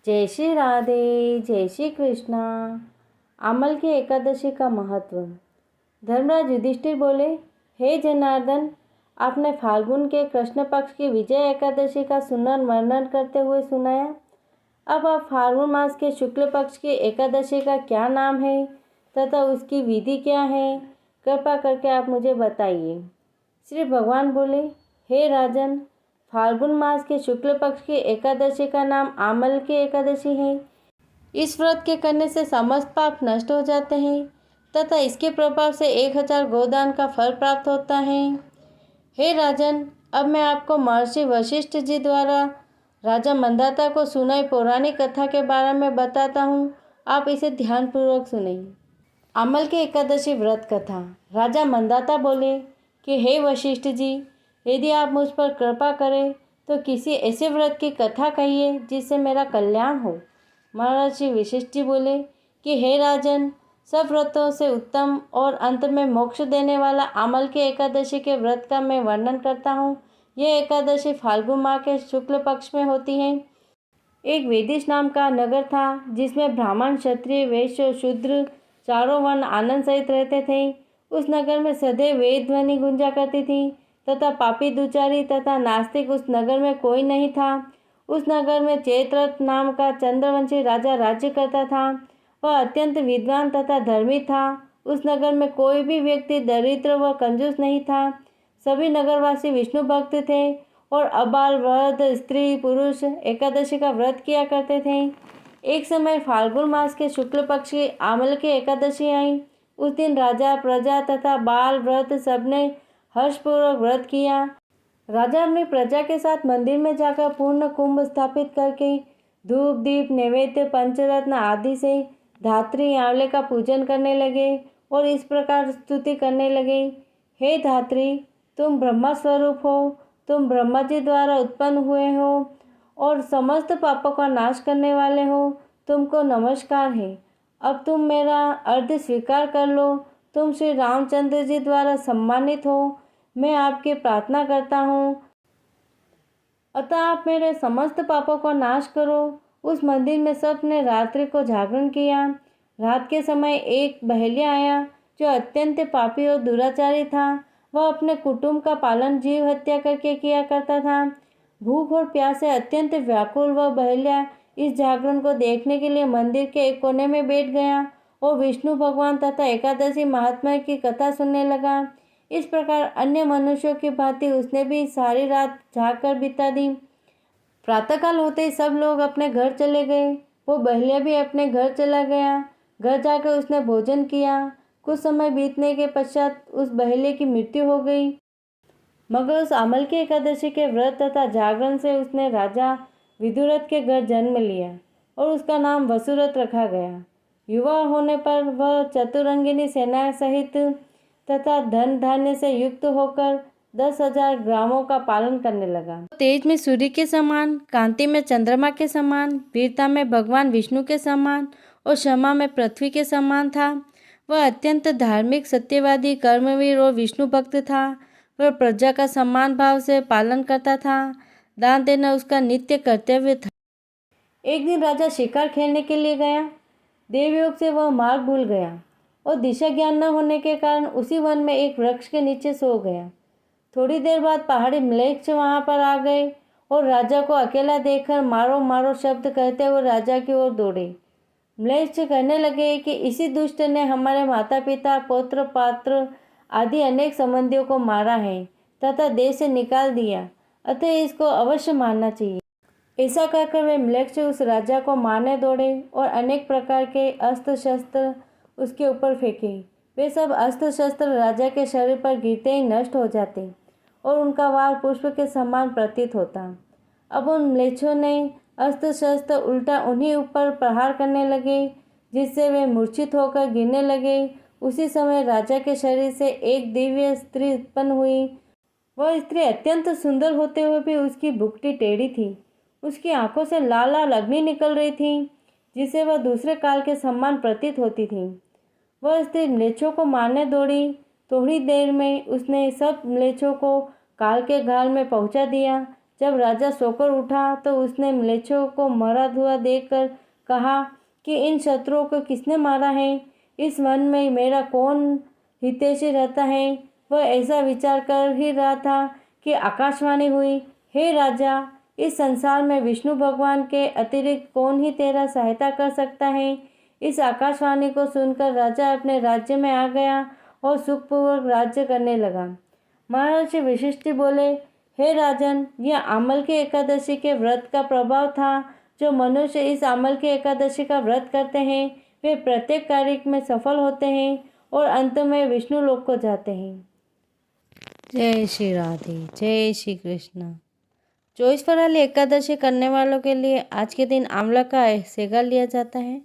जय श्री राधे, जय श्री कृष्णा। आमल की एकादशी का महत्व। धर्मराज युधिष्ठिर बोले, हे जनार्दन, आपने फाल्गुन के कृष्ण पक्ष की विजय एकादशी का सुंदर वर्णन करते हुए सुनाया। अब आप फाल्गुन मास के शुक्ल पक्ष की एकादशी का क्या नाम है तथा उसकी विधि क्या है, कृपा करके आप मुझे बताइए। श्री भगवान बोले, हे राजन, फाल्गुन मास के शुक्ल पक्ष की एकादशी का नाम आमल की एकादशी है। इस व्रत के करने से समस्त पाप नष्ट हो जाते हैं तथा इसके प्रभाव से 1000 गोदान का फल प्राप्त होता है। हे राजन, अब मैं आपको महर्षि वशिष्ठ जी द्वारा राजा मंदाता को सुनाई पौराणिक कथा के बारे में बताता हूँ। आप इसे ध्यानपूर्वक सुनिए। आमल की एकादशी व्रत कथा। राजा मंदाता बोले कि हे वशिष्ठ जी, यदि आप मुझ पर कृपा करें तो किसी ऐसे व्रत की कथा कहिए जिससे मेरा कल्याण हो। महर्षि वशिष्ठ जी बोले कि हे राजन, सब व्रतों से उत्तम और अंत में मोक्ष देने वाला आमल की एकादशी के व्रत का मैं वर्णन करता हूँ। यह एकादशी फाल्गुन माह के शुक्ल पक्ष में होती है। एक वेदिश नाम का नगर था जिसमें ब्राह्मण, क्षत्रिय, वैश्य और शूद्र चारों वर्ण आनंद सहित रहते थे। उस नगर में सदैव वेद ध्वनि गुंजा करती थी तथा पापी, दुचारी तथा नास्तिक उस नगर में कोई नहीं था। उस नगर में चैत्ररथ नाम का चंद्रवंशी राजा राज्य करता था। वह अत्यंत विद्वान तथा धर्मी था। उस नगर में कोई भी व्यक्ति दरिद्र व कंजूस नहीं था। सभी नगरवासी विष्णु भक्त थे और अबाल, वृद्ध, स्त्री, पुरुष एकादशी का व्रत किया करते थे। एक समय फाल्गुन मास के शुक्ल पक्ष की आमल की एकादशी आई। उस दिन राजा, प्रजा तथा बाल, वृद्ध सबने हर्षपूर्वक व्रत किया। राजा अपनी प्रजा के साथ मंदिर में जाकर पूर्ण कुंभ स्थापित करके धूप, दीप, नैवेद्य, पंचरत्न आदि से धात्री, आंवले का पूजन करने लगे और इस प्रकार स्तुति करने लगे। हे धात्री, तुम ब्रह्मा स्वरूप हो, तुम ब्रह्मा जी द्वारा उत्पन्न हुए हो और समस्त पापों का नाश करने वाले हो। तुमको नमस्कार है। अब तुम मेरा अर्घ्य स्वीकार कर लो। तुम श्री रामचंद्र जी द्वारा सम्मानित हो। मैं आपकी प्रार्थना करता हूँ, अतः आप मेरे समस्त पापों को नाश करो। उस मंदिर में सबने रात्रि को जागरण किया। रात के समय एक बहेलिया आया जो अत्यंत पापी और दुराचारी था। वह अपने कुटुंब का पालन जीव हत्या करके किया करता था। भूख और प्यास से अत्यंत व्याकुल वह बहेलिया इस जागरण को देखने के लिए मंदिर के एक कोने में बैठ गया और विष्णु भगवान तथा एकादशी महात्मा की कथा सुनने लगा। इस प्रकार अन्य मनुष्यों की भांति उसने भी सारी रात जागकर बिता दी। प्रातःकाल होते ही सब लोग अपने घर चले गए। वो बहेलिया भी अपने घर चला गया। घर जाकर उसने भोजन किया। कुछ समय बीतने के पश्चात उस बहेलिया की मृत्यु हो गई। मगर उस आमल की एकादशी के व्रत तथा जागरण से उसने राजा विदुरथ के घर जन्म लिया और उसका नाम वसुरथ रखा गया। युवा होने पर वह चतुरंगिनी सेना सहित तथा धन धान्य से युक्त होकर 10,000 ग्रामों का पालन करने लगा। तेज में सूर्य के समान, कांति में चंद्रमा के समान, वीरता में भगवान विष्णु के समान और क्षमा में पृथ्वी के समान था। वह अत्यंत धार्मिक, सत्यवादी, कर्मवीर और विष्णु भक्त था। वह प्रजा का सम्मान भाव से पालन करता था। दान देना उसका नित्य कर्तव्य था। एक दिन राजा शिकार खेलने के लिए गया। देवयोग से वह मार्ग भूल गया और दिशा ज्ञान न होने के कारण उसी वन में एक वृक्ष के नीचे सो गया। थोड़ी देर बाद पहाड़ी म्लेच्छ वहां पर आ गए और राजा को अकेला देखकर मारो मारो शब्द कहते हुए राजा की ओर दौड़े। म्लेच्छ कहने लगे कि इसी दुष्ट ने हमारे माता पिता, पौत्र, पात्र आदि अनेक संबंधियों को मारा है तथा देश से निकाल दिया, अतः इसको अवश्य मारना चाहिए। ऐसा कहकर वे म्लेच्छ उस राजा को मारने दौड़े और अनेक प्रकार के अस्त्र शस्त्र उसके ऊपर फेंके। वे सब अस्त्र शस्त्र राजा के शरीर पर गिरते ही नष्ट हो जाते और उनका वार पुष्प के समान प्रतीत होता। अब उन म्लेच्छों ने अस्त्र शस्त्र उल्टा उन्हीं ऊपर प्रहार करने लगे, जिससे वे मूर्छित होकर गिरने लगे। उसी समय राजा के शरीर से एक दिव्य स्त्री उत्पन्न हुई। वह स्त्री अत्यंत सुंदर होते हुए भी उसकी भुखटी टेढ़ी थी। उसकी आंखों से लाल लाल अग्नि निकल रही थी, जिसे वह दूसरे काल के समान प्रतीत होती थी। वह स्त्री म्लेच्छों को मारने दौड़ी। थोड़ी देर में उसने सब म्लेच्छों को काल के घाल में पहुंचा दिया। जब राजा सोकर उठा तो उसने म्लेच्छों को मरा हुआ देखकर कहा कि इन शत्रुओं को किसने मारा है? इस वन में मेरा कौन हितैषी रहता है? वह ऐसा विचार कर ही रहा था कि आकाशवाणी हुई, हे राजा, इस संसार में विष्णु भगवान के अतिरिक्त कौन ही तेरा सहायता कर सकता है? इस आकाशवाणी को सुनकर राजा अपने राज्य में आ गया और सुखपूर्वक राज्य करने लगा। महर्षि वशिष्ठ बोले, हे राजन, यह आमल की एकादशी के व्रत का प्रभाव था। जो मनुष्य इस आमल की एकादशी का व्रत करते हैं वे प्रत्येक कार्य में सफल होते हैं और अंत में विष्णु लोक को जाते हैं। जय श्री राधे, जय श्री कृष्ण। 24 फरवरी एकादशी करने वालों के लिए आज के दिन आंवला का सेगा लिया जाता है।